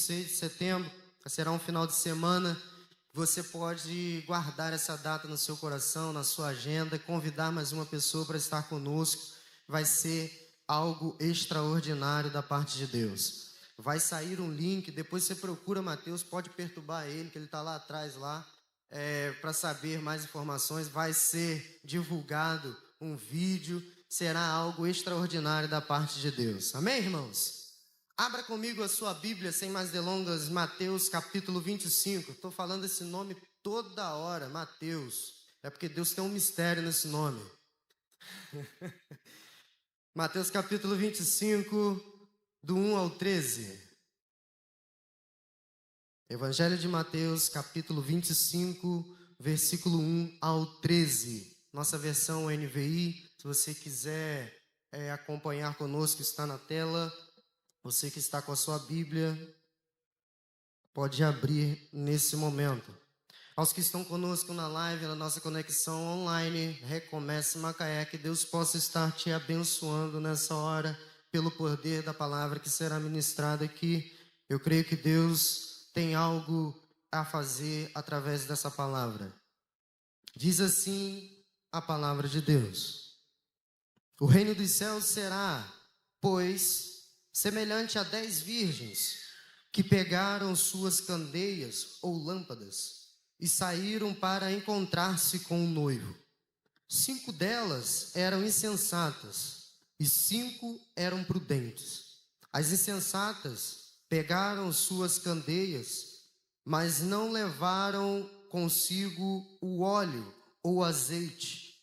6 de setembro, será um final de semana. Você pode guardar essa data no seu coração, na sua agenda, convidar mais uma pessoa para estar conosco. Vai ser algo extraordinário da parte de Deus. Vai sair um link, depois você procura Mateus, pode perturbar ele, que ele está lá atrás, para saber mais informações. Vai ser divulgado um vídeo, será algo extraordinário da parte de Deus. Amém, irmãos? Abra comigo a sua Bíblia, sem mais delongas, Mateus capítulo 25. Estou falando esse nome toda hora, Mateus. É porque Deus tem um mistério nesse nome. Mateus capítulo 25, do 1 ao 13. Evangelho de Mateus, capítulo 25, versículo 1 ao 13. Nossa versão NVI, se você quiser acompanhar conosco, está na tela. Você que está com a sua Bíblia, pode abrir nesse momento. Aos que estão conosco na live, na nossa conexão online, Recomece Macaé, que Deus possa estar te abençoando nessa hora, pelo poder da palavra que será ministrada aqui. Eu creio que Deus tem algo a fazer através dessa palavra. Diz assim a palavra de Deus: o reino dos céus será, pois, semelhante a 10 virgens que pegaram suas candeias ou lâmpadas e saíram para encontrar-se com o noivo. 5 delas eram insensatas e 5 eram prudentes. As insensatas pegaram suas candeias, mas não levaram consigo o óleo ou azeite.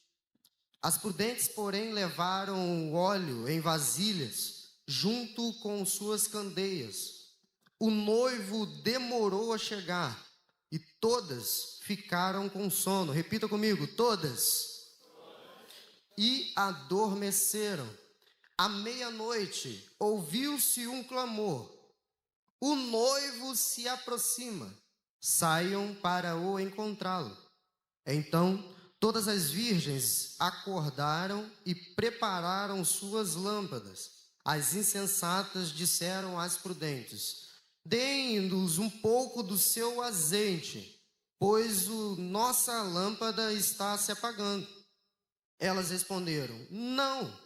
As prudentes, porém, levaram o óleo em vasilhas, junto com suas candeias. O noivo demorou a chegar e todas ficaram com sono. Repita comigo: todas. E adormeceram. À meia-noite ouviu-se um clamor: o noivo se aproxima, saiam para o encontrá-lo. Então todas as virgens acordaram e prepararam suas lâmpadas. As insensatas disseram às prudentes: deem-nos um pouco do seu azeite, pois nossa lâmpada está se apagando. Elas responderam: não,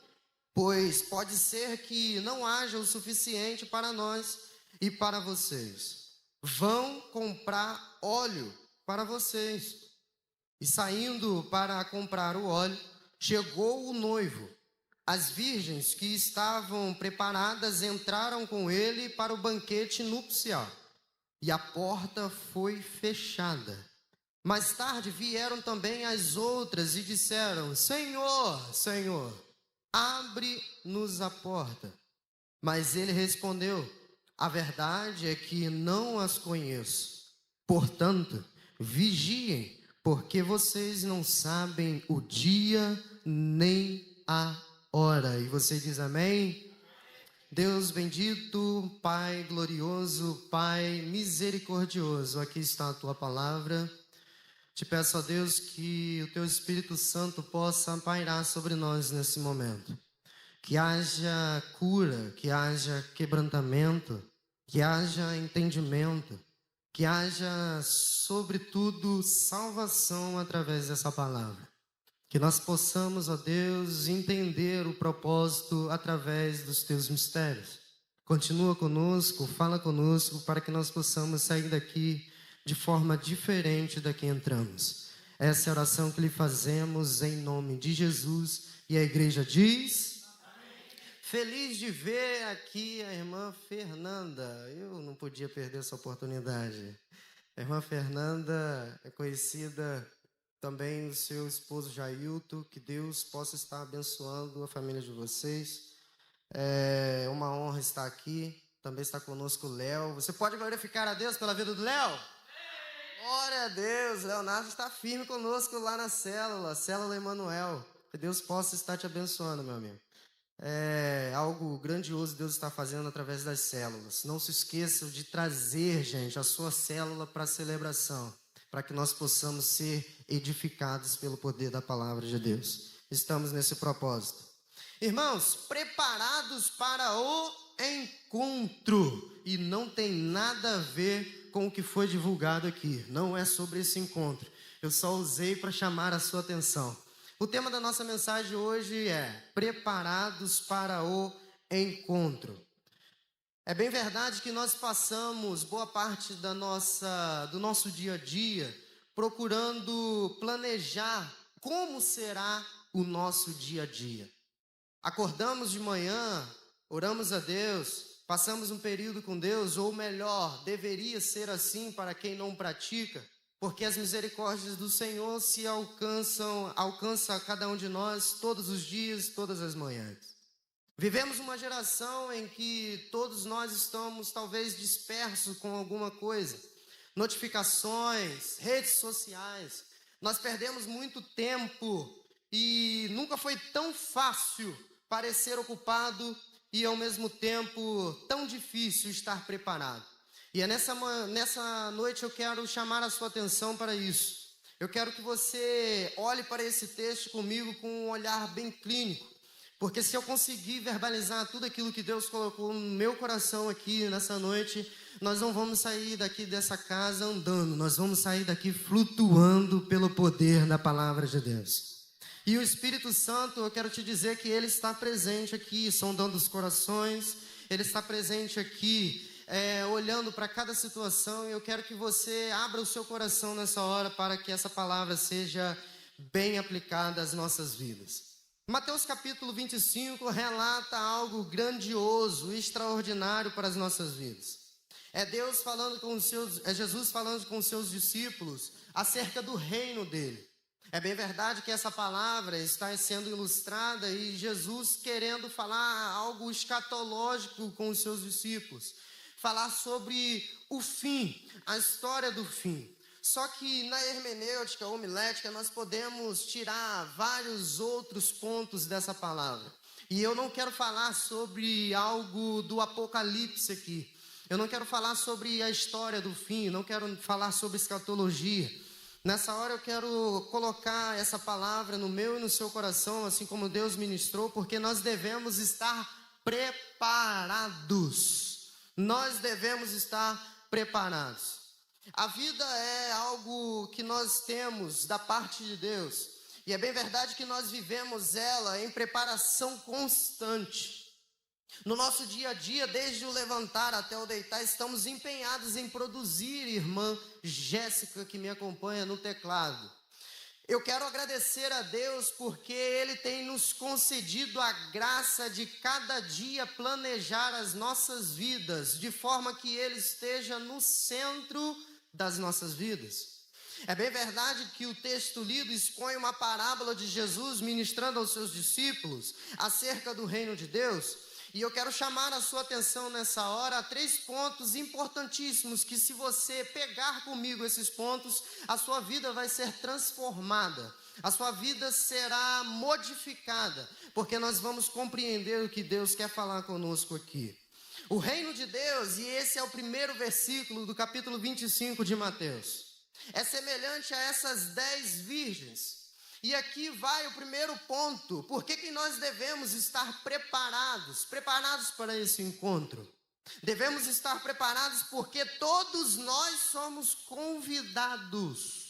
pois pode ser que não haja o suficiente para nós e para vocês. Vão comprar óleo para vocês. E saindo para comprar o óleo, chegou o noivo. As virgens que estavam preparadas entraram com ele para o banquete nupcial, e a porta foi fechada. Mais tarde vieram também as outras e disseram: Senhor, Senhor, abre-nos a porta. Mas ele respondeu: a verdade é que não as conheço. Portanto, vigiem, porque vocês não sabem o dia nem a hora. E você diz amém? Deus bendito, Pai glorioso, Pai misericordioso, aqui está a tua palavra. Te peço a Deus que o teu Espírito Santo possa pairar sobre nós nesse momento. Que haja cura, que haja quebrantamento, que haja entendimento, que haja, sobretudo, salvação através dessa palavra. Que nós possamos, ó Deus, entender o propósito através dos teus mistérios. Continua conosco, fala conosco, para que nós possamos sair daqui de forma diferente da que entramos. Essa é a oração que lhe fazemos em nome de Jesus. E a igreja diz: amém. Feliz de ver aqui a irmã Fernanda. Eu não podia perder essa oportunidade. A irmã Fernanda é conhecida também o seu esposo Jailton. Que Deus possa estar abençoando a família de vocês. É uma honra estar aqui. Também está conosco o Léo. Você pode glorificar a Deus pela vida do Léo? Glória a Deus. Leonardo está firme conosco lá na Célula Emanuel. Que Deus possa estar te abençoando, meu amigo. É algo grandioso Deus está fazendo através das células. Não se esqueça de trazer, gente, a sua célula para a celebração, para que nós possamos ser edificados pelo poder da palavra de Deus. Estamos nesse propósito. Irmãos, preparados para o encontro. E não tem nada a ver com o que foi divulgado aqui. Não é sobre esse encontro. Eu só usei para chamar a sua atenção. O tema da nossa mensagem hoje é preparados para o encontro. É bem verdade que nós passamos boa parte do nosso dia a dia procurando planejar como será o nosso dia a dia. Acordamos de manhã, oramos a Deus, passamos um período com Deus, ou melhor, deveria ser assim para quem não pratica, porque as misericórdias do Senhor se alcançam a cada um de nós todos os dias, todas as manhãs. Vivemos uma geração em que todos nós estamos talvez dispersos com alguma coisa. Notificações, redes sociais. Nós perdemos muito tempo e nunca foi tão fácil parecer ocupado e ao mesmo tempo tão difícil estar preparado. E é nessa noite eu quero chamar a sua atenção para isso. Eu quero que você olhe para esse texto comigo com um olhar bem clínico. Porque se eu conseguir verbalizar tudo aquilo que Deus colocou no meu coração aqui nessa noite, nós não vamos sair daqui dessa casa andando, nós vamos sair daqui flutuando pelo poder da palavra de Deus. E o Espírito Santo, eu quero te dizer que Ele está presente aqui, sondando os corações, Ele está presente aqui, olhando para cada situação, e eu quero que você abra o seu coração nessa hora para que essa palavra seja bem aplicada às nossas vidas. Mateus capítulo 25 relata algo grandioso, extraordinário para as nossas vidas. É Jesus falando com os seus discípulos acerca do reino dele. É bem verdade que essa palavra está sendo ilustrada e Jesus querendo falar algo escatológico com os seus discípulos. Falar sobre o fim, a história do fim. Só que na hermenêutica, homilética, nós podemos tirar vários outros pontos dessa palavra. E eu não quero falar sobre algo do Apocalipse aqui. Eu não quero falar sobre a história do fim, não quero falar sobre escatologia. Nessa hora eu quero colocar essa palavra no meu e no seu coração, assim como Deus ministrou, porque nós devemos estar preparados. Nós devemos estar preparados. A vida é algo que nós temos da parte de Deus. E é bem verdade que nós vivemos ela em preparação constante. No nosso dia a dia, desde o levantar até o deitar, estamos empenhados em produzir, irmã Jéssica, que me acompanha no teclado. Eu quero agradecer a Deus porque Ele tem nos concedido a graça de cada dia planejar as nossas vidas, de forma que Ele esteja no centro das nossas vidas. É bem verdade que o texto lido expõe uma parábola de Jesus ministrando aos seus discípulos acerca do reino de Deus. E eu quero chamar a sua atenção nessa hora a 3 pontos importantíssimos que, se você pegar comigo esses pontos, a sua vida vai ser transformada, a sua vida será modificada, porque nós vamos compreender o que Deus quer falar conosco aqui. O reino de Deus, e esse é o primeiro versículo do capítulo 25 de Mateus, é semelhante a essas 10 virgens. E aqui vai o primeiro ponto. Por que nós devemos estar preparados para esse encontro? Devemos estar preparados porque todos nós somos convidados,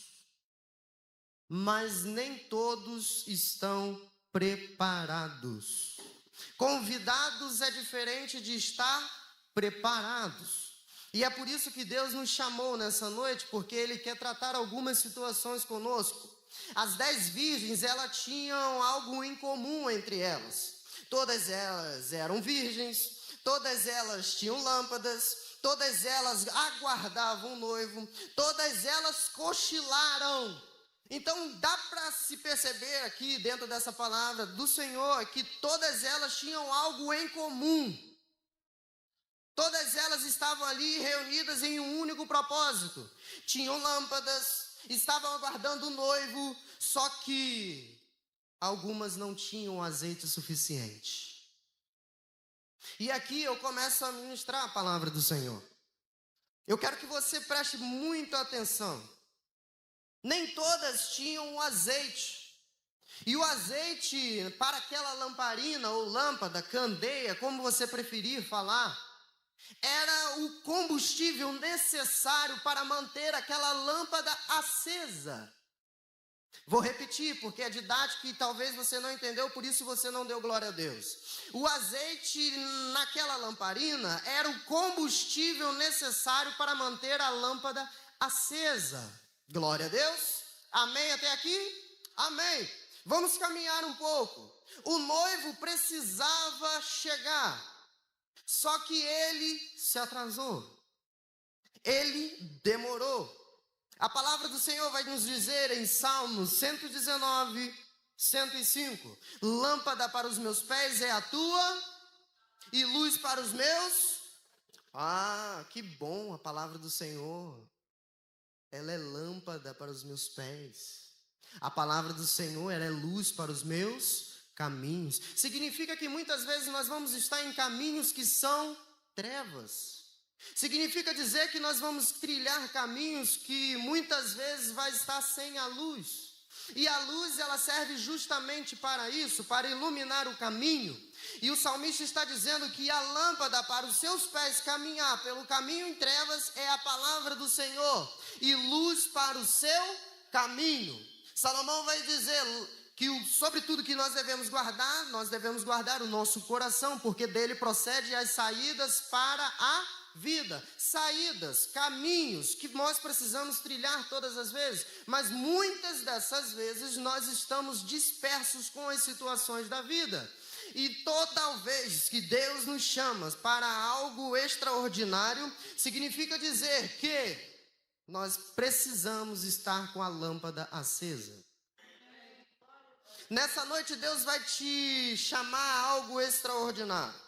mas nem todos estão preparados. Convidados é diferente de estar preparados. E é por isso que Deus nos chamou nessa noite, porque Ele quer tratar algumas situações conosco. As 10 virgens, elas tinham algo em comum entre elas. Todas elas eram virgens, todas elas tinham lâmpadas, todas elas aguardavam o noivo, todas elas cochilaram. Então dá para se perceber aqui dentro dessa palavra do Senhor que todas elas tinham algo em comum. Todas elas estavam ali reunidas em um único propósito. Tinham lâmpadas, estavam aguardando o noivo, só que algumas não tinham azeite suficiente. E aqui eu começo a ministrar a palavra do Senhor. Eu quero que você preste muita atenção. Nem todas tinham o azeite. E o azeite para aquela lamparina ou lâmpada, candeia, como você preferir falar, era o combustível necessário para manter aquela lâmpada acesa. Vou repetir, porque é didático e talvez você não entendeu, por isso você não deu glória a Deus. O azeite naquela lamparina era o combustível necessário para manter a lâmpada acesa. Glória a Deus. Amém até aqui? Amém. Vamos caminhar um pouco. O noivo precisava chegar, só que ele se atrasou. Ele demorou. A palavra do Senhor vai nos dizer em Salmos 119, 105. Lâmpada para os meus pés é a tua e luz para os meus. Que bom a palavra do Senhor. Ela é lâmpada para os meus pés. A palavra do Senhor, ela é luz para os meus caminhos. Significa que muitas vezes nós vamos estar em caminhos que são trevas. Significa dizer que nós vamos trilhar caminhos que muitas vezes vai estar sem a luz. E a luz, ela serve justamente para isso, para iluminar o caminho. E o salmista está dizendo que a lâmpada para os seus pés caminhar pelo caminho em trevas é a palavra do Senhor, e luz para o seu caminho. Salomão vai dizer que sobre tudo que nós devemos guardar o nosso coração, porque dele procede as saídas para a vida, saídas, caminhos que nós precisamos trilhar todas as vezes, mas muitas dessas vezes nós estamos dispersos com as situações da vida. E toda vez que Deus nos chama para algo extraordinário, significa dizer que nós precisamos estar com a lâmpada acesa. Nessa noite Deus vai te chamar a algo extraordinário.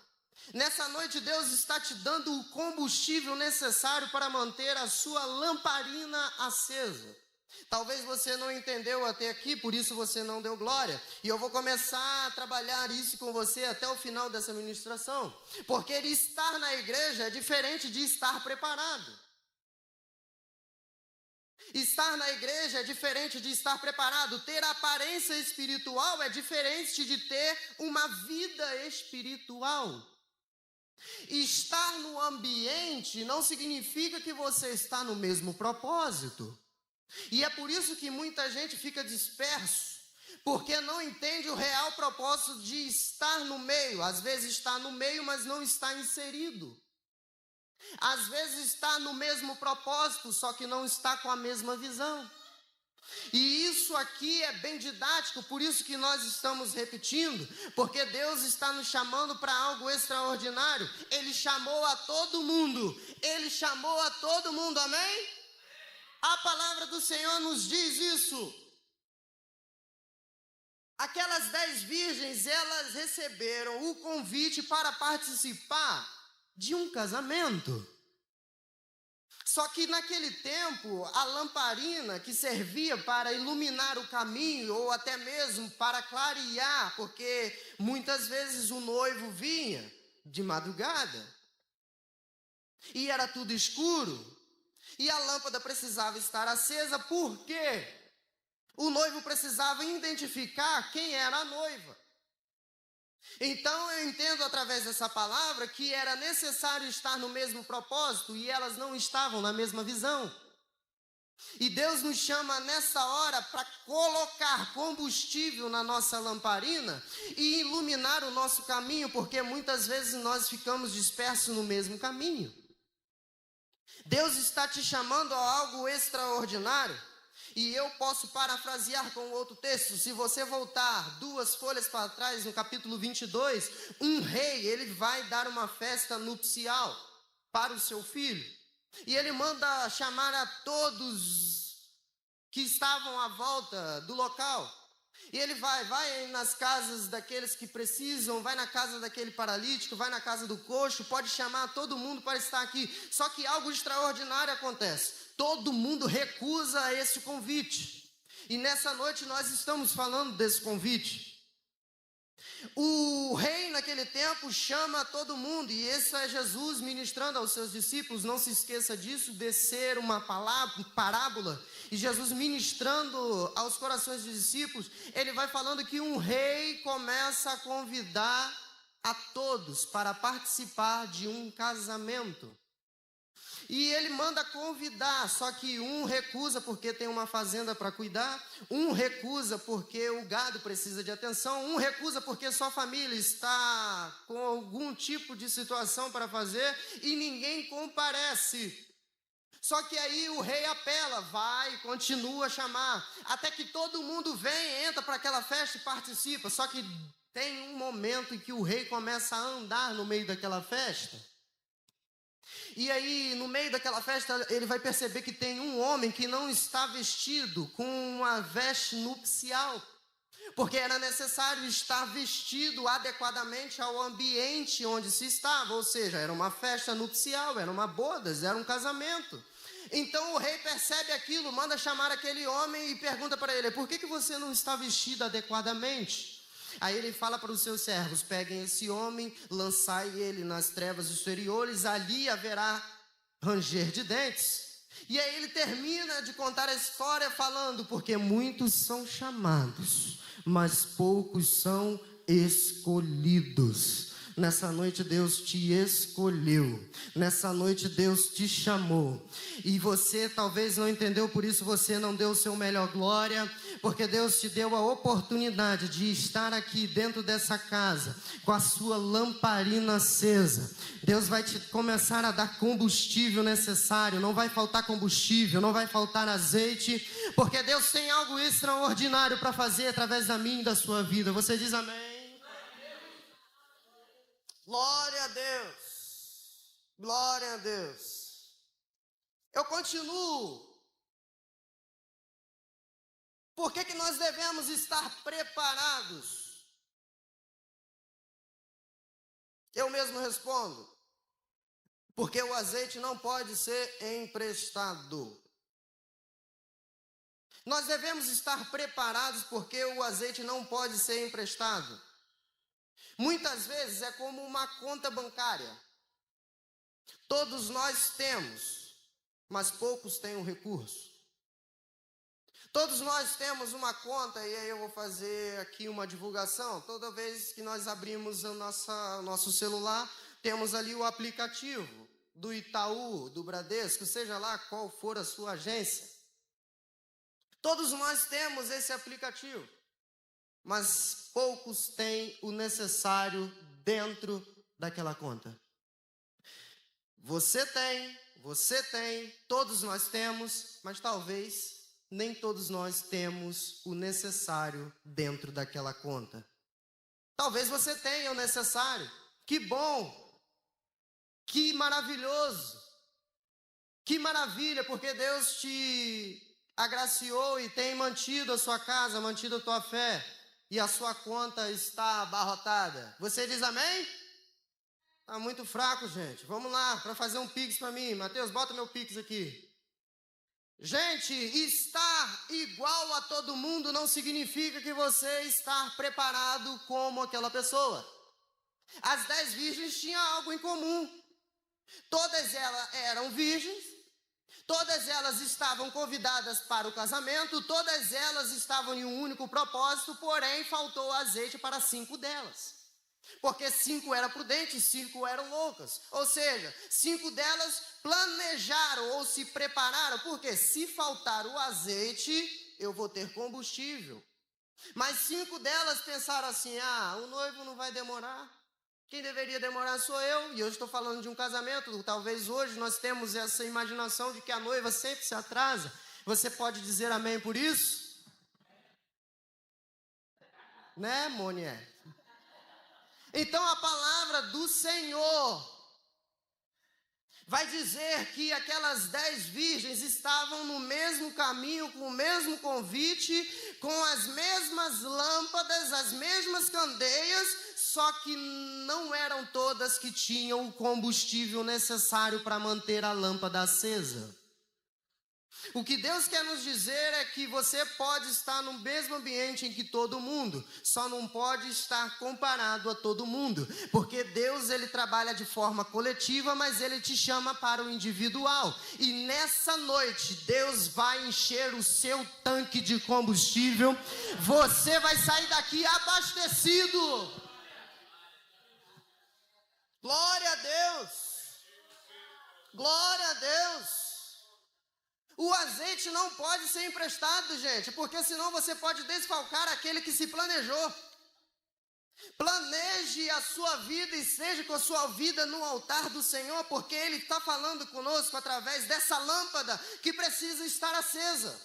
Nessa noite Deus está te dando o combustível necessário para manter a sua lamparina acesa. Talvez você não entendeu até aqui, por isso você não deu glória. E eu vou começar a trabalhar isso com você até o final dessa ministração. Porque estar na igreja é diferente de estar preparado. Estar na igreja é diferente de estar preparado. Ter aparência espiritual é diferente de ter uma vida espiritual. Estar no ambiente não significa que você está no mesmo propósito. E é por isso que muita gente fica disperso, porque não entende o real propósito de estar no meio. Às vezes está no meio, mas não está inserido. Às vezes está no mesmo propósito, só que não está com a mesma visão. E isso aqui é bem didático, por isso que nós estamos repetindo, porque Deus está nos chamando para algo extraordinário. Ele chamou a todo mundo, amém? A palavra do Senhor nos diz isso. Aquelas 10 virgens, elas receberam o convite para participar de um casamento. Só que naquele tempo, a lamparina que servia para iluminar o caminho, ou até mesmo para clarear, porque muitas vezes o noivo vinha de madrugada, e era tudo escuro, e a lâmpada precisava estar acesa, porque o noivo precisava identificar quem era a noiva. Então eu entendo através dessa palavra que era necessário estar no mesmo propósito e elas não estavam na mesma visão. E Deus nos chama nessa hora para colocar combustível na nossa lamparina e iluminar o nosso caminho, porque muitas vezes nós ficamos dispersos no mesmo caminho. Deus está te chamando a algo extraordinário. E eu posso parafrasear com outro texto. Se você voltar 2 folhas para trás, no capítulo 22, um rei, ele vai dar uma festa nupcial para o seu filho. E ele manda chamar a todos que estavam à volta do local. E ele vai nas casas daqueles que precisam, vai na casa daquele paralítico, vai na casa do coxo, pode chamar todo mundo para estar aqui. Só que algo extraordinário acontece. Todo mundo recusa esse convite. E nessa noite nós estamos falando desse convite. O rei naquele tempo chama todo mundo, e esse é Jesus ministrando aos seus discípulos. Não se esqueça disso, de ser uma parábola. E Jesus ministrando aos corações dos discípulos, ele vai falando que um rei começa a convidar a todos para participar de um casamento. E ele manda convidar, só que um recusa porque tem uma fazenda para cuidar, um recusa porque o gado precisa de atenção, um recusa porque sua família está com algum tipo de situação para fazer e ninguém comparece. Só que aí o rei apela, vai, continua a chamar, até que todo mundo vem, entra para aquela festa e participa. Só que tem um momento em que o rei começa a andar no meio daquela festa. E aí, no meio daquela festa, ele vai perceber que tem um homem que não está vestido com uma veste nupcial, porque era necessário estar vestido adequadamente ao ambiente onde se estava, ou seja, era uma festa nupcial, era uma bodas, era um casamento. Então o rei percebe aquilo, manda chamar aquele homem e pergunta para ele: por que você não está vestido adequadamente? Aí ele fala para os seus servos: peguem esse homem, lançai ele nas trevas exteriores, ali haverá ranger de dentes. E aí ele termina de contar a história falando: porque muitos são chamados, mas poucos são escolhidos. Nessa noite Deus te escolheu, nessa noite Deus te chamou, e você talvez não entendeu, por isso você não deu o seu melhor glória, porque Deus te deu a oportunidade de estar aqui dentro dessa casa, com a sua lamparina acesa. Deus vai te começar a dar combustível necessário, não vai faltar combustível, não vai faltar azeite, porque Deus tem algo extraordinário para fazer através da minha e da sua vida. Você diz amém? Glória a Deus, glória a Deus. Eu continuo. Por que nós devemos estar preparados? Eu mesmo respondo: porque o azeite não pode ser emprestado. Nós devemos estar preparados porque o azeite não pode ser emprestado. Muitas vezes é como uma conta bancária. Todos nós temos, mas poucos têm o recurso. Todos nós temos uma conta, e aí eu vou fazer aqui uma divulgação. Toda vez que nós abrimos o nosso celular, temos ali o aplicativo do Itaú, do Bradesco, seja lá qual for a sua agência. Todos nós temos esse aplicativo, mas poucos têm o necessário dentro daquela conta. Você tem, todos nós temos, mas talvez nem todos nós temos o necessário dentro daquela conta. Talvez você tenha o necessário. Que bom, que maravilhoso, que maravilha, porque Deus te agraciou e tem mantido a sua casa, mantido a tua fé, e a sua conta está abarrotada. Você diz amém? Está muito fraco, gente. Vamos lá, para fazer um pix para mim. Mateus, bota meu pix aqui. Gente, estar igual a todo mundo não significa que você está preparado como aquela pessoa. As 10 virgens tinham algo em comum. Todas elas eram virgens. Todas elas estavam convidadas para o casamento, todas elas estavam em um único propósito, porém faltou azeite para 5 delas. Porque 5 eram prudentes, 5 eram loucas. Ou seja, 5 delas planejaram ou se prepararam, porque se faltar o azeite, eu vou ter combustível. Mas 5 delas pensaram assim: o noivo não vai demorar. Quem deveria demorar sou eu, e eu estou falando de um casamento. Talvez hoje nós temos essa imaginação de que a noiva sempre se atrasa. Você pode dizer amém por isso? Né, Mônia? Então a palavra do Senhor vai dizer que aquelas 10 virgens estavam no mesmo caminho, com o mesmo convite, com as mesmas lâmpadas, as mesmas candeias, só que não eram todas que tinham o combustível necessário para manter a lâmpada acesa. O que Deus quer nos dizer é que você pode estar no mesmo ambiente em que todo mundo, só não pode estar comparado a todo mundo, porque Deus, ele trabalha de forma coletiva, mas ele te chama para o individual. E nessa noite, Deus vai encher o seu tanque de combustível, você vai sair daqui abastecido. Glória a Deus! Glória a Deus! O azeite não pode ser emprestado, gente, porque senão você pode desfalcar aquele que se planejou. Planeje a sua vida e seja com a sua vida no altar do Senhor, porque Ele está falando conosco através dessa lâmpada que precisa estar acesa.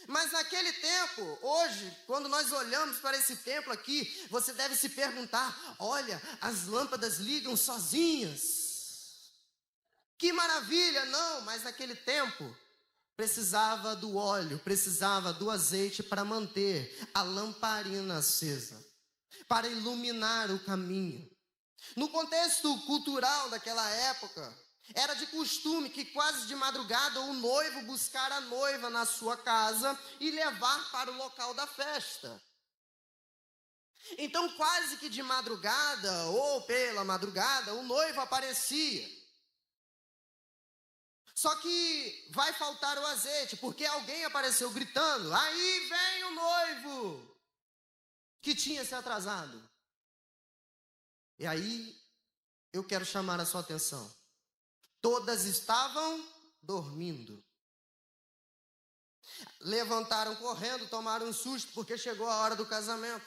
Mas naquele tempo, hoje, quando nós olhamos para esse templo aqui, você deve se perguntar: olha, as lâmpadas ligam sozinhas. Que maravilha! Não, mas naquele tempo precisava do óleo, precisava do azeite para manter a lamparina acesa, para iluminar o caminho. No contexto cultural daquela época, era de costume que quase de madrugada o noivo buscar a noiva na sua casa e levar para o local da festa. Então, quase que de madrugada ou pela madrugada, o noivo aparecia. Só que vai faltar o azeite, porque alguém apareceu gritando: aí vem o noivo, que tinha se atrasado. E aí, eu quero chamar a sua atenção. Todas estavam dormindo. Levantaram correndo, tomaram um susto, porque chegou a hora do casamento.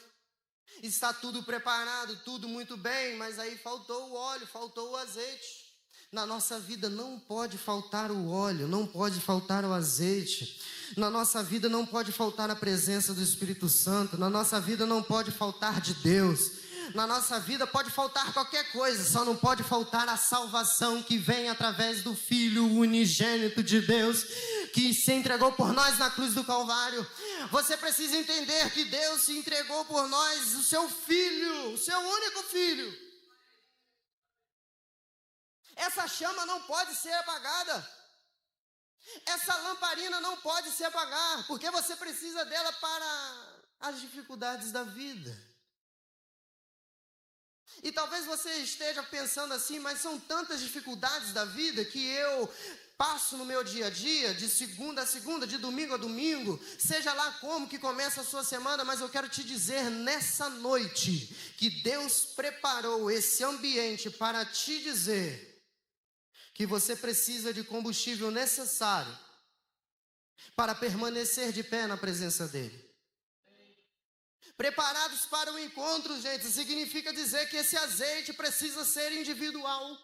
Está tudo preparado, tudo muito bem, mas aí faltou o óleo, faltou o azeite. Na nossa vida não pode faltar o óleo, não pode faltar o azeite. Na nossa vida não pode faltar a presença do Espírito Santo. Na nossa vida não pode faltar de Deus. Na nossa vida pode faltar qualquer coisa, só não pode faltar a salvação que vem através do Filho unigênito de Deus, que se entregou por nós na cruz do Calvário. Você precisa entender que Deus se entregou por nós, o seu Filho, o seu único Filho. Essa chama não pode ser apagada. Essa lamparina não pode se apagar, porque você precisa dela para as dificuldades da vida. E talvez você esteja pensando assim: mas são tantas dificuldades da vida que eu passo no meu dia a dia, de segunda a segunda, de domingo a domingo, seja lá como que começa a sua semana, mas eu quero te dizer nessa noite que Deus preparou esse ambiente para te dizer que você precisa de combustível necessário para permanecer de pé na presença dEle. Preparados para o encontro, gente, significa dizer que esse azeite precisa ser individual.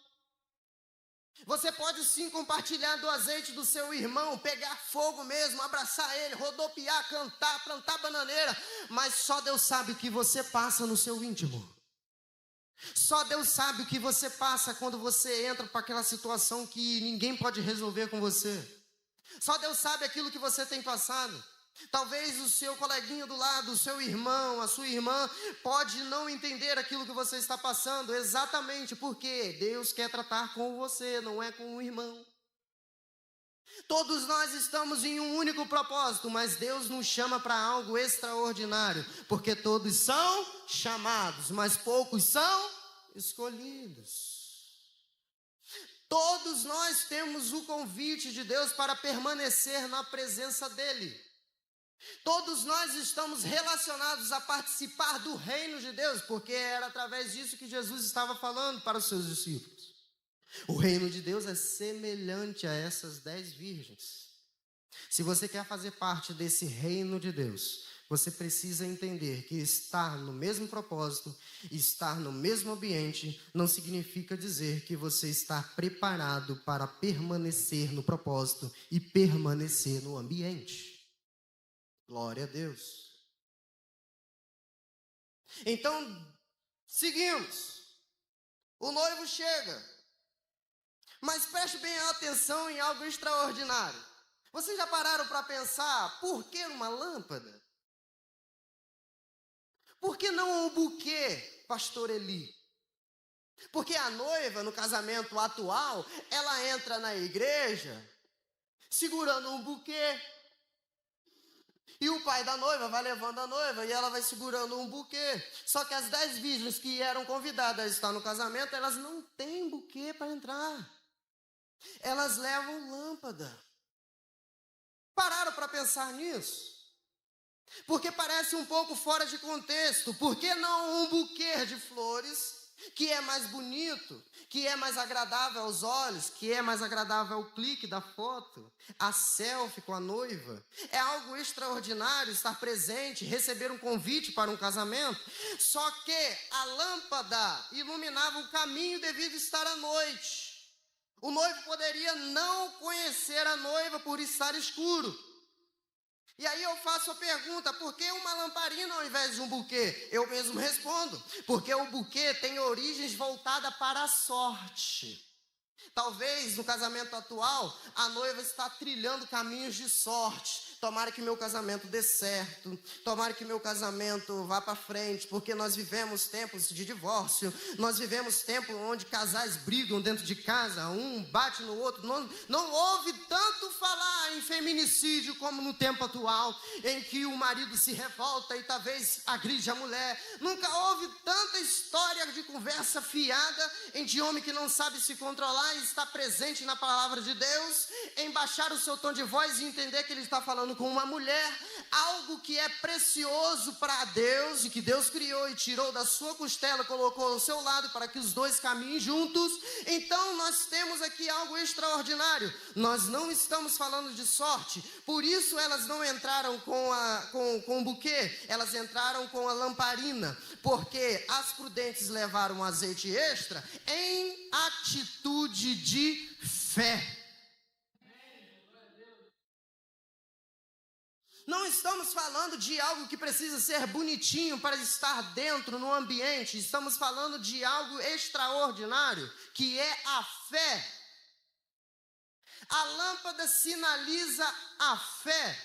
Você pode sim compartilhar do azeite do seu irmão, pegar fogo mesmo, abraçar ele, rodopiar, cantar, plantar bananeira, mas só Deus sabe o que você passa no seu íntimo. Só Deus sabe o que você passa quando você entra para aquela situação que ninguém pode resolver com você. Só Deus sabe aquilo que você tem passado. Talvez o seu coleguinha do lado, o seu irmão, a sua irmã, pode não entender aquilo que você está passando, exatamente porque Deus quer tratar com você, não é com o irmão. Todos nós estamos em um único propósito, mas Deus nos chama para algo extraordinário, porque todos são chamados, mas poucos são escolhidos. Todos nós temos o convite de Deus para permanecer na presença dEle. Todos nós estamos relacionados a participar do reino de Deus, porque era através disso que Jesus estava falando para os seus discípulos. O reino de Deus é semelhante a essas 10 virgens. Se você quer fazer parte desse reino de Deus, você precisa entender que estar no mesmo propósito, estar no mesmo ambiente, não significa dizer que você está preparado para permanecer no propósito e permanecer no ambiente. Glória a Deus. Então, seguimos. O noivo chega. Mas preste bem atenção em algo extraordinário. Vocês já pararam para pensar por que uma lâmpada? Por que não um buquê, pastor Eli? Porque a noiva, no casamento atual, ela entra na igreja segurando um buquê. E o pai da noiva vai levando a noiva e ela vai segurando um buquê. Só que as 10 virgens que eram convidadas a estar no casamento, elas não têm buquê para entrar. Elas levam lâmpada. Pararam para pensar nisso? Porque parece um pouco fora de contexto. Por que não um buquê de flores, que é mais bonito, que é mais agradável aos olhos, que é mais agradável ao clique da foto, a selfie com a noiva? É algo extraordinário estar presente, receber um convite para um casamento. Só que a lâmpada iluminava o caminho devido estar à noite. O noivo poderia não conhecer a noiva por estar escuro. E aí eu faço a pergunta, por que uma lamparina ao invés de um buquê? Eu mesmo respondo, porque o buquê tem origens voltadas para a sorte. Talvez no casamento atual, a noiva está trilhando caminhos de sorte. Tomara que meu casamento dê certo, tomara que meu casamento vá para frente, porque nós vivemos tempos de divórcio, nós vivemos tempos onde casais brigam dentro de casa, um bate no outro. Não houve tanto falar em feminicídio como no tempo atual, em que o marido se revolta e talvez agride a mulher. Nunca houve tanta história de conversa fiada de homem que não sabe se controlar e está presente na palavra de Deus, em baixar o seu tom de voz e entender que ele está falando com uma mulher, algo que é precioso para Deus e que Deus criou e tirou da sua costela, colocou ao seu lado para que os dois caminhem juntos. Então nós temos aqui algo extraordinário. Nós não estamos falando de sorte, por isso elas não entraram com o buquê, elas entraram com a lamparina, porque as prudentes levaram azeite extra em atitude de fé. Não estamos falando de algo que precisa ser bonitinho para estar dentro no ambiente. Estamos falando de algo extraordinário, que é a fé. A lâmpada sinaliza a fé.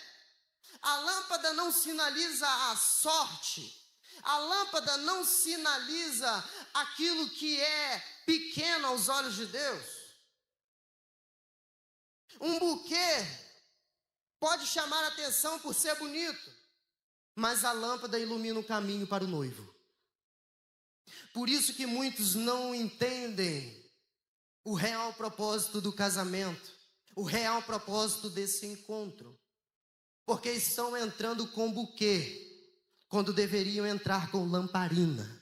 A lâmpada não sinaliza a sorte. A lâmpada não sinaliza aquilo que é pequeno aos olhos de Deus. Um buquê pode chamar a atenção por ser bonito, mas a lâmpada ilumina o caminho para o noivo. Por isso que muitos não entendem o real propósito do casamento, o real propósito desse encontro, porque estão entrando com buquê, quando deveriam entrar com lamparina.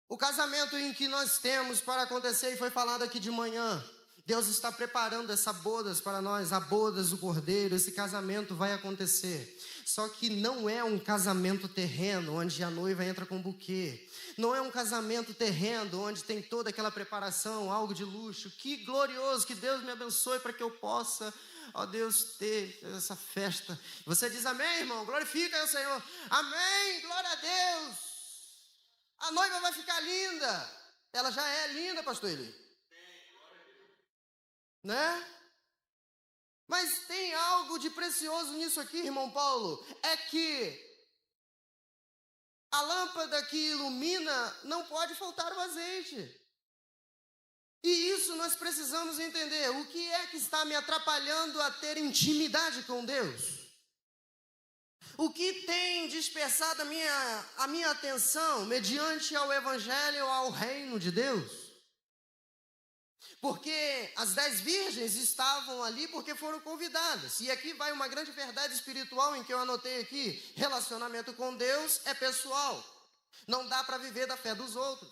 O casamento em que nós temos para acontecer, e foi falado aqui de manhã, Deus está preparando essa bodas para nós, a bodas do Cordeiro. Esse casamento vai acontecer. Só que não é um casamento terreno, onde a noiva entra com buquê. Não é um casamento terreno, onde tem toda aquela preparação, algo de luxo. Que glorioso, que Deus me abençoe para que eu possa, ó Deus, ter essa festa. Você diz amém, irmão? Glorifica o Senhor. Amém, glória a Deus. A noiva vai ficar linda. Ela já é linda, pastor Eli. Né? Mas tem algo de precioso nisso aqui, irmão Paulo. É que a lâmpada que ilumina não pode faltar o azeite. E isso nós precisamos entender. O que é que está me atrapalhando a ter intimidade com Deus? O que tem dispersado a minha atenção mediante ao evangelho, ao reino de Deus? Porque as 10 virgens estavam ali porque foram convidadas. E aqui vai uma grande verdade espiritual em que eu anotei aqui. Relacionamento com Deus é pessoal. Não dá para viver da fé dos outros.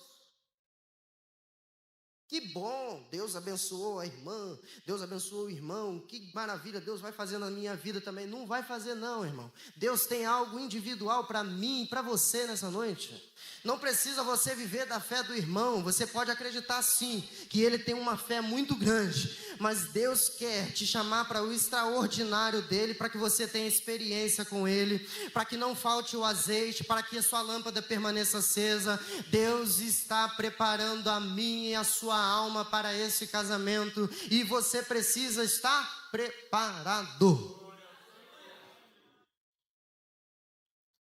Que bom, Deus abençoou a irmã, Deus abençoou o irmão, que maravilha, Deus vai fazer na minha vida também. Não vai fazer não, irmão. Deus tem algo individual para mim e para você nessa noite. Não precisa você viver da fé do irmão, você pode acreditar sim, que ele tem uma fé muito grande, mas Deus quer te chamar para o extraordinário dele, para que você tenha experiência com ele, para que não falte o azeite, para que a sua lâmpada permaneça acesa. Deus está preparando a minha e a sua alma para esse casamento, e você precisa estar preparado.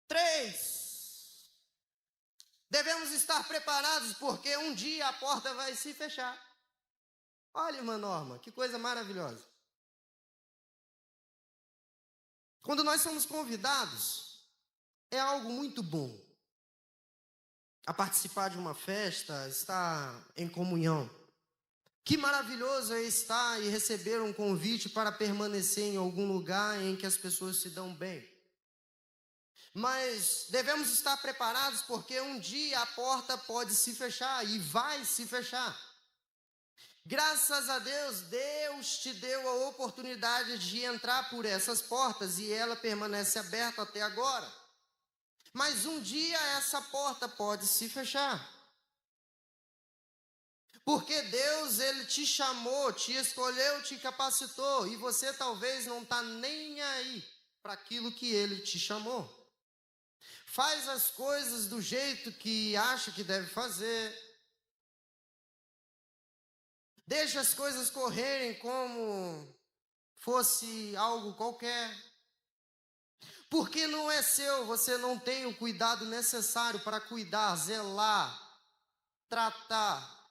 3. devemos estar preparados porque um dia a porta vai se fechar. Olha, irmã Norma, que coisa maravilhosa. Quando nós somos convidados, é algo muito bom. A participar de uma festa, estar em comunhão. Que maravilhoso é estar e receber um convite para permanecer em algum lugar em que as pessoas se dão bem. Mas devemos estar preparados porque um dia a porta pode se fechar e vai se fechar. Graças a Deus, Deus te deu a oportunidade de entrar por essas portas e ela permanece aberta até agora. Mas um dia essa porta pode se fechar. Porque Deus, Ele te chamou, te escolheu, te capacitou e você talvez não está nem aí para aquilo que Ele te chamou. Faz as coisas do jeito que acha que deve fazer. Deixa as coisas correrem como fosse algo qualquer. Porque não é seu, você não tem o cuidado necessário para cuidar, zelar, tratar.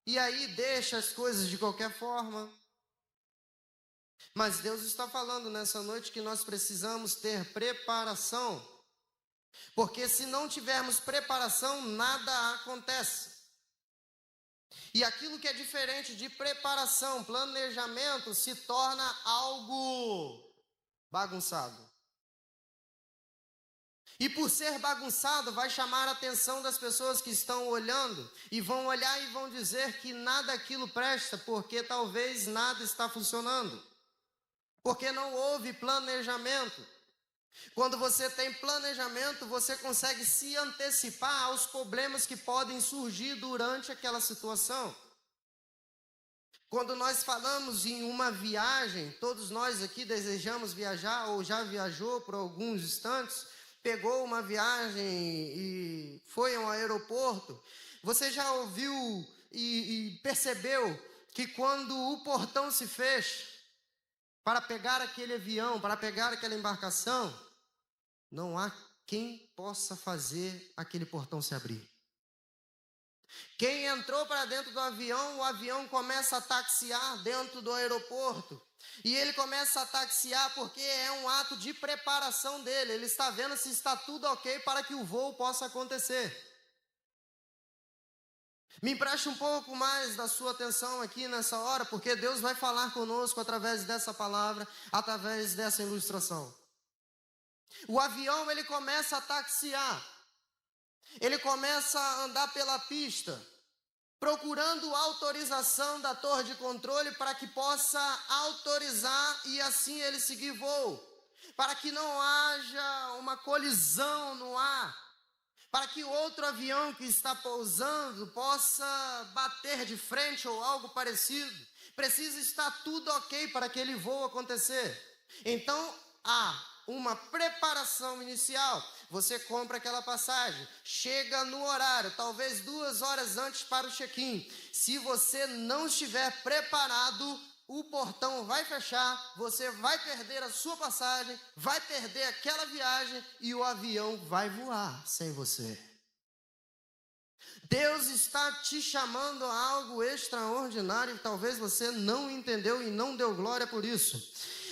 E aí deixa as coisas de qualquer forma. Mas Deus está falando nessa noite que nós precisamos ter preparação. Porque se não tivermos preparação, nada acontece. E aquilo que é diferente de preparação, planejamento, se torna algo bagunçado. E por ser bagunçado, vai chamar a atenção das pessoas que estão olhando. E vão olhar e vão dizer que nada daquilo presta, porque talvez nada está funcionando. Porque não houve planejamento. Quando você tem planejamento, você consegue se antecipar aos problemas que podem surgir durante aquela situação. Quando nós falamos em uma viagem, todos nós aqui desejamos viajar ou já viajou por alguns instantes, pegou uma viagem e foi a um aeroporto. Você já ouviu e percebeu que quando o portão se fecha para pegar aquele avião, para pegar aquela embarcação, não há quem possa fazer aquele portão se abrir. Quem entrou para dentro do avião, o avião começa a taxiar dentro do aeroporto. E ele começa a taxiar porque é um ato de preparação dele. Ele está vendo se está tudo ok para que o voo possa acontecer. Me empreste um pouco mais da sua atenção aqui nessa hora, porque Deus vai falar conosco através dessa palavra, através dessa ilustração. O avião, ele começa a taxiar. Ele começa a andar pela pista, procurando autorização da torre de controle para que possa autorizar e assim ele seguir voo. Para que não haja uma colisão no ar. Para que o outro avião que está pousando possa bater de frente ou algo parecido. Precisa estar tudo ok para aquele voo acontecer. Então, há uma preparação inicial. Você compra aquela passagem, chega no horário, talvez 2 horas antes para o check-in. Se você não estiver preparado, o portão vai fechar, você vai perder a sua passagem, vai perder aquela viagem e o avião vai voar sem você. Deus está te chamando a algo extraordinário e talvez você não entendeu e não deu glória por isso.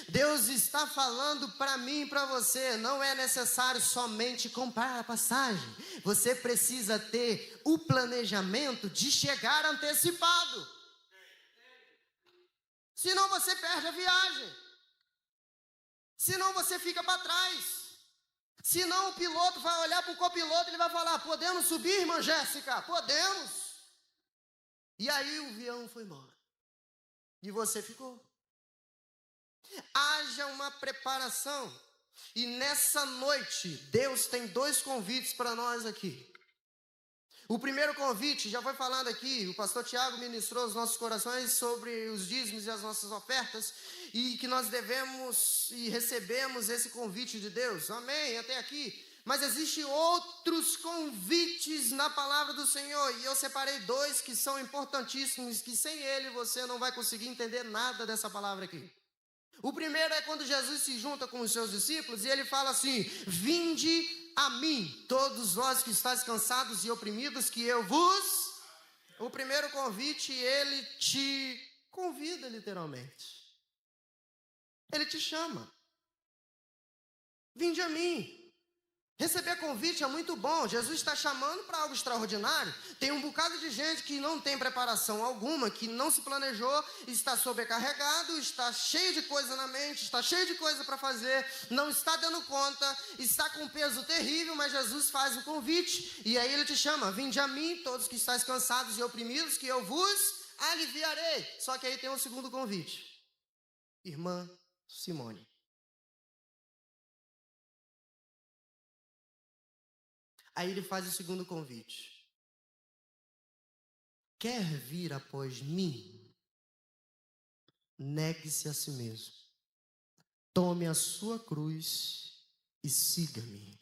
Deus está falando para mim e para você, não é necessário somente comprar a passagem. Você precisa ter o planejamento de chegar antecipado. Senão você perde a viagem. Senão você fica para trás. Senão o piloto vai olhar para o copiloto e ele vai falar: podemos subir, irmã Jéssica? Podemos. E aí o avião foi embora. E você ficou. Haja uma preparação. E nessa noite, Deus tem 2 convites para nós aqui. O primeiro convite, já foi falado aqui, o pastor Tiago ministrou os nossos corações sobre os dízimos e as nossas ofertas, e que nós devemos e recebemos esse convite de Deus, amém, até aqui. Mas existem outros convites na palavra do Senhor, e eu separei 2 que são importantíssimos, que sem ele você não vai conseguir entender nada dessa palavra aqui. O primeiro é quando Jesus se junta com os seus discípulos, e ele fala assim: vinde a mim, todos vós que estáis cansados e oprimidos, que eu vos... O primeiro convite, ele te convida literalmente. Ele te chama. Vinde a mim. Receber convite é muito bom. Jesus está chamando para algo extraordinário. Tem um bocado de gente que não tem preparação alguma, que não se planejou, está sobrecarregado, está cheio de coisa na mente, está cheio de coisa para fazer, não está dando conta, está com um peso terrível, mas Jesus faz o convite. E aí ele te chama: vinde a mim, todos que estáis cansados e oprimidos, que eu vos aliviarei. Só que aí tem um segundo convite. Irmã Simone. Aí ele faz o segundo convite. Quer vir após mim? Negue-se a si mesmo. Tome a sua cruz e siga-me.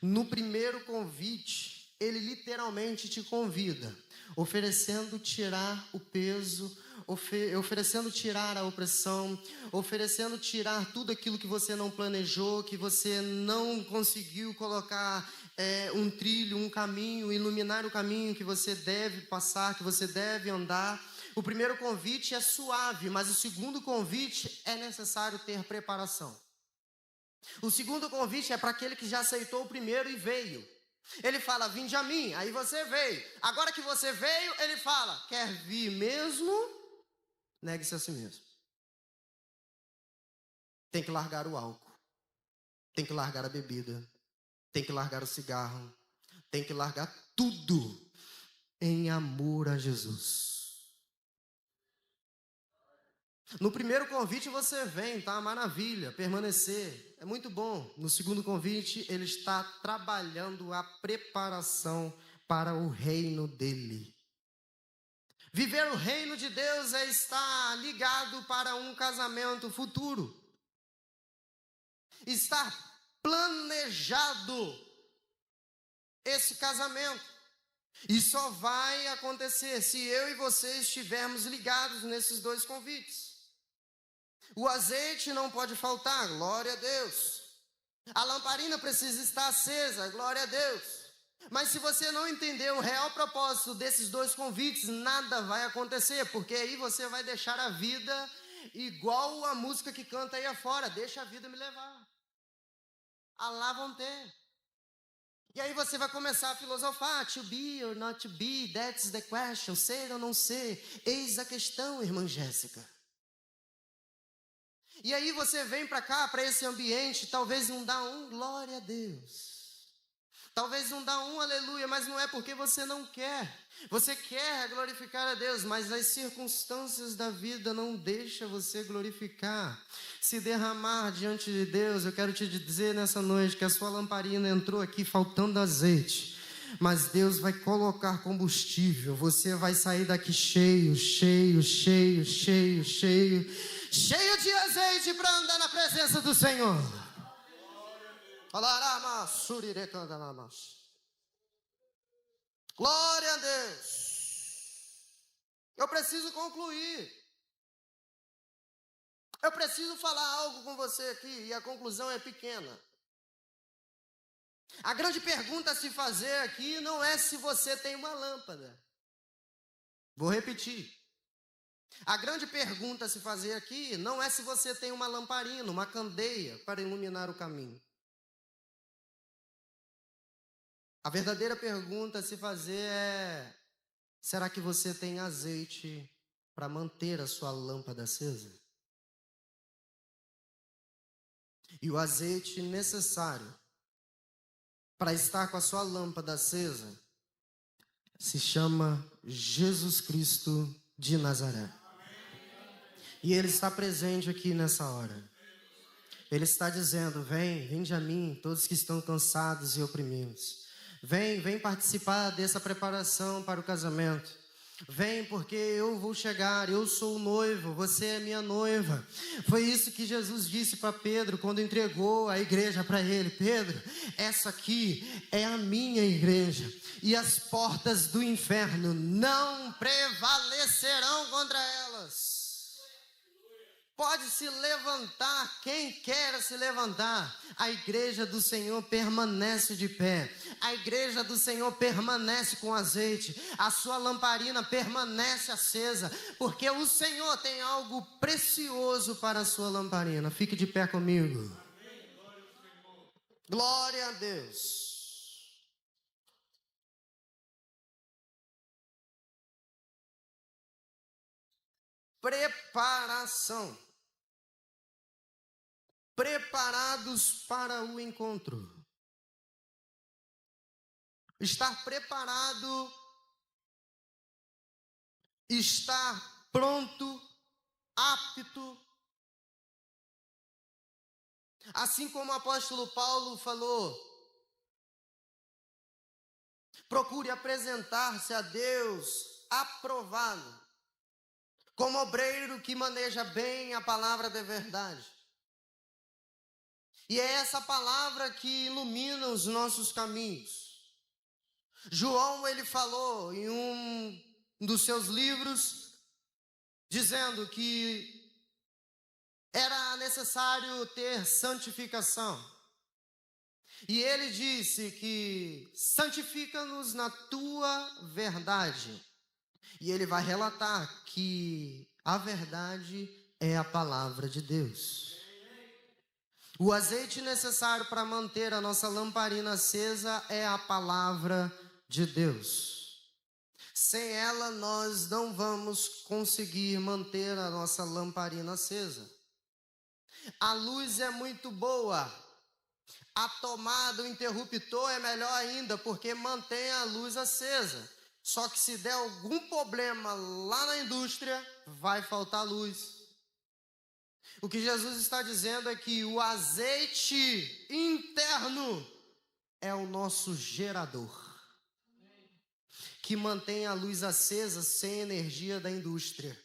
No primeiro convite, ele literalmente te convida, oferecendo tirar o peso, oferecendo tirar a opressão, oferecendo tirar tudo aquilo que você não planejou, que você não conseguiu colocar um trilho, um caminho, iluminar o caminho que você deve passar, que você deve andar. O primeiro convite é suave, mas o segundo convite é necessário ter preparação. O segundo convite é para aquele que já aceitou o primeiro e veio. Ele fala: vinde a mim, aí você veio. Agora que você veio, ele fala: quer vir mesmo? Negue-se a si mesmo. Tem que largar o álcool, tem que largar a bebida, tem que largar o cigarro, tem que largar tudo em amor a Jesus. No primeiro convite você vem, tá? Maravilha, permanecer, é muito bom. No segundo convite, ele está trabalhando a preparação para o reino dele. Viver o reino de Deus é estar ligado para um casamento futuro. Estar planejado esse casamento. E só vai acontecer se eu e você estivermos ligados nesses dois convites. O azeite não pode faltar, glória a Deus. A lamparina precisa estar acesa, glória a Deus. Mas se você não entender o real propósito desses dois convites, nada vai acontecer, porque aí você vai deixar a vida igual a música que canta aí afora: deixa a vida me levar. Alá vão ter. E aí você vai começar a filosofar: to be or not to be, that's the question. Ser ou não ser, eis a questão, irmã Jéssica. E aí você vem para cá, para esse ambiente, talvez não dá um glória a Deus, talvez não dá um aleluia, mas não é porque você não quer. Você quer glorificar a Deus, mas as circunstâncias da vida não deixam você glorificar, se derramar diante de Deus. Eu quero te dizer nessa noite que a sua lamparina entrou aqui faltando azeite, mas Deus vai colocar combustível. Você vai sair daqui cheio de azeite para andar na presença do Senhor. Glória a Deus. Eu preciso concluir. Eu preciso falar algo com você aqui, e a conclusão é pequena. A grande pergunta a se fazer aqui não é se você tem uma lâmpada. Vou repetir. A grande pergunta a se fazer aqui não é se você tem uma lamparina, uma candeia para iluminar o caminho. A verdadeira pergunta a se fazer é: será que você tem azeite para manter a sua lâmpada acesa? E o azeite necessário para estar com a sua lâmpada acesa se chama Jesus Cristo de Nazaré. E Ele está presente aqui nessa hora. Ele está dizendo: vinde a mim, todos que estão cansados e oprimidos. Vem participar dessa preparação para o casamento. Vem, porque eu vou chegar, eu sou o noivo, você é minha noiva. Foi isso que Jesus disse para Pedro quando entregou a igreja para ele: Pedro, essa aqui é a minha igreja, e as portas do inferno não prevalecerão contra elas. Pode se levantar quem quer se levantar. A igreja do Senhor permanece de pé. A igreja do Senhor permanece com azeite. A sua lamparina permanece acesa. Porque o Senhor tem algo precioso para a sua lamparina. Fique de pé comigo. Glória a Deus. Preparação. Preparados para o encontro. Estar preparado, estar pronto, apto. Assim como o apóstolo Paulo falou, procure apresentar-se a Deus aprovado, como obreiro que maneja bem a palavra da verdade. E é essa palavra que ilumina os nossos caminhos. João, ele falou em um dos seus livros, dizendo que era necessário ter santificação. E ele disse que santifica-nos na tua verdade. E ele vai relatar que a verdade é a palavra de Deus. O azeite necessário para manter a nossa lamparina acesa é a palavra de Deus. Sem ela, nós não vamos conseguir manter a nossa lamparina acesa. A luz é muito boa. A tomada, o interruptor é melhor ainda, porque mantém a luz acesa. Só que se der algum problema lá na indústria, vai faltar luz. O que Jesus está dizendo é que o azeite interno é o nosso gerador, que mantém a luz acesa sem energia da indústria,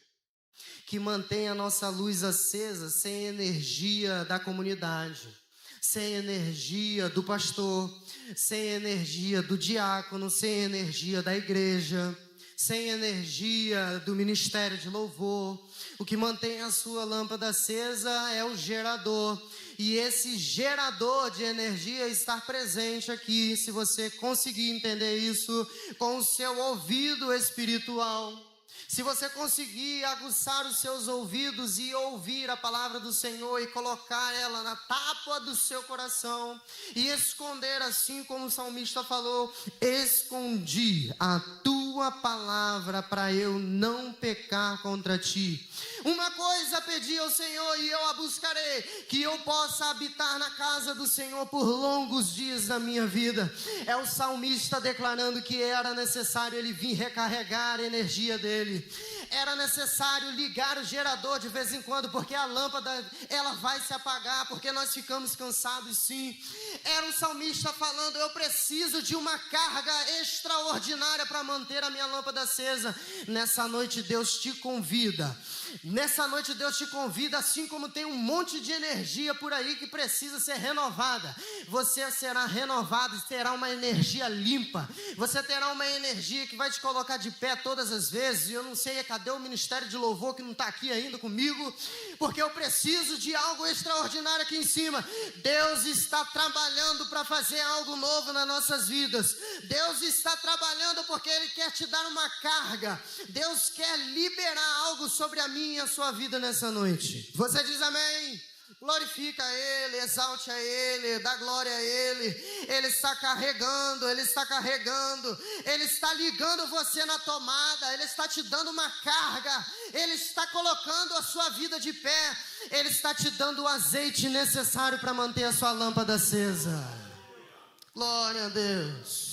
que mantém a nossa luz acesa sem energia da comunidade, sem energia do pastor, sem energia do diácono, sem energia da igreja, sem energia do ministério de louvor. O que mantém a sua lâmpada acesa é o gerador. E esse gerador de energia está presente aqui, se você conseguir entender isso com o seu ouvido espiritual. Se você conseguir aguçar os seus ouvidos e ouvir a palavra do Senhor e colocar ela na tábua do seu coração e esconder, assim como o salmista falou, escondi a tua palavra para eu não pecar contra ti. Uma coisa pedi ao Senhor e eu a buscarei, que eu possa habitar na casa do Senhor por longos dias da minha vida. É o salmista declarando que era necessário ele vir recarregar a energia dele. Era necessário ligar o gerador de vez em quando, porque a lâmpada ela vai se apagar, porque nós ficamos cansados sim. Era um salmista falando, eu preciso de uma carga extraordinária para manter a minha lâmpada acesa. Nessa noite Deus te convida. Nessa noite Deus te convida, assim como tem um monte de energia por aí que precisa ser renovada. Você será renovado e terá uma energia limpa. Você terá uma energia que vai te colocar de pé todas as vezes. Eu não sei, cadê o ministério de louvor que não está aqui ainda comigo? Porque eu preciso de algo extraordinário aqui em cima. Deus está trabalhando para fazer algo novo nas nossas vidas. Deus está trabalhando porque Ele quer te dar uma carga. Deus quer liberar algo sobre a minha e a sua vida nessa noite. Você diz amém? Glorifica a Ele, exalte a Ele, dá glória a Ele. Ele está carregando, Ele está carregando. Ele está ligando você na tomada. Ele está te dando uma carga. Ele está colocando a sua vida de pé. Ele está te dando o azeite necessário para manter a sua lâmpada acesa. Glória a Deus.